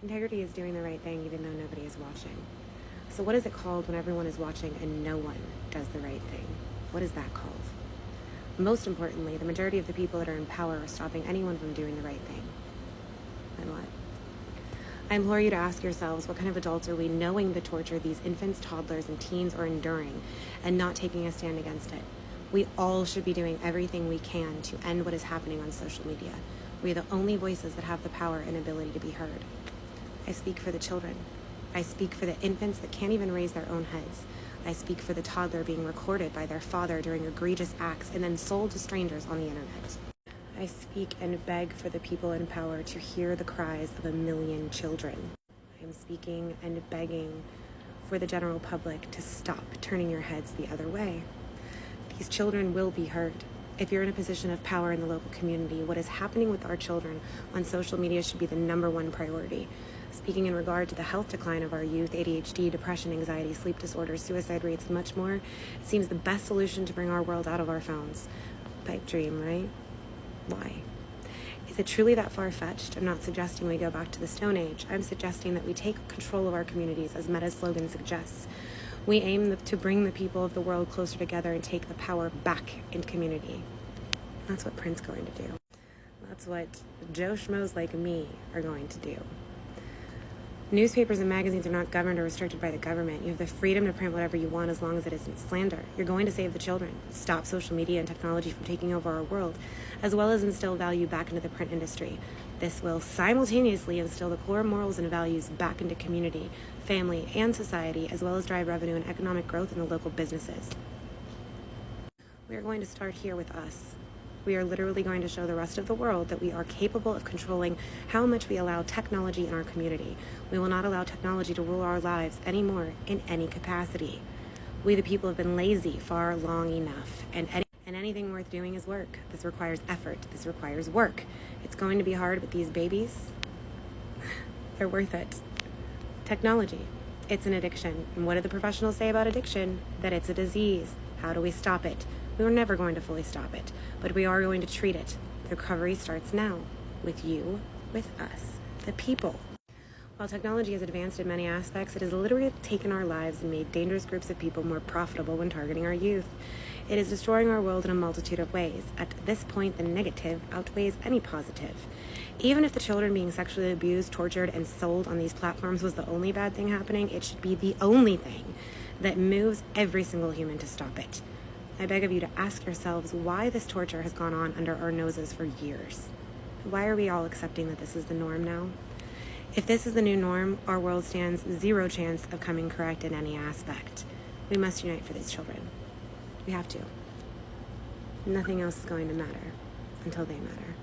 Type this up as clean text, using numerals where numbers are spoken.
Integrity is doing the right thing even though nobody is watching. So what is it called when everyone is watching and no one does the right thing? What is that called? Most importantly, the majority of the people that are in power are stopping anyone from doing the right thing. Then what? I implore you to ask yourselves, what kind of adults are we, knowing the torture these infants, toddlers, and teens are enduring and not taking a stand against it? We all should be doing everything we can to end what is happening on social media. We are the only voices that have the power and ability to be heard. I speak for the children. I speak for the infants that can't even raise their own heads. I speak for the toddler being recorded by their father during egregious acts and then sold to strangers on the internet. I speak and beg for the people in power to hear the cries of 1 million children. I am speaking and begging for the general public to stop turning your heads the other way. These children will be heard. If you're in a position of power in the local community, what is happening with our children on social media should be the #1 priority. Speaking in regard to the health decline of our youth, ADHD, depression, anxiety, sleep disorders, suicide rates, and much more, it seems the best solution to bring our world out of our phones. Pipe dream, right? Why? Is it truly that far-fetched? I'm not suggesting we go back to the Stone Age. I'm suggesting that we take control of our communities, as Meta's slogan suggests. We aim to bring the people of the world closer together and take the power back into community. That's what Print's going to do. That's what Joe Schmoes like me are going to do. Newspapers and magazines are not governed or restricted by the government. You have the freedom to print whatever you want as long as it isn't slander. You're going to save the children, stop social media and technology from taking over our world, as well as instill value back into the print industry. This will simultaneously instill the core morals and values back into community, family, and society, as well as drive revenue and economic growth in the local businesses. We are going to start here with us. We are literally going to show the rest of the world that we are capable of controlling how much we allow technology in our community. We will not allow technology to rule our lives anymore in any capacity. We, the people, have been lazy far long enough, and anything worth doing is work. This requires effort. This requires work. It's going to be hard, but these babies, they're worth it. Technology, it's an addiction. And what do the professionals say about addiction? That it's a disease. How do we stop it? We are never going to fully stop it, but we are going to treat it. The recovery starts now, with you, with us, the people. While technology has advanced in many aspects, it has literally taken our lives and made dangerous groups of people more profitable when targeting our youth. It is destroying our world in a multitude of ways. At this point, the negative outweighs any positive. Even if the children being sexually abused, tortured, and sold on these platforms was the only bad thing happening, it should be the only thing that moves every single human to stop it. I beg of you to ask yourselves why this torture has gone on under our noses for years. Why are we all accepting that this is the norm now? If this is the new norm, our world stands zero chance of coming correct in any aspect. We must unite for these children. We have to. Nothing else is going to matter until they matter.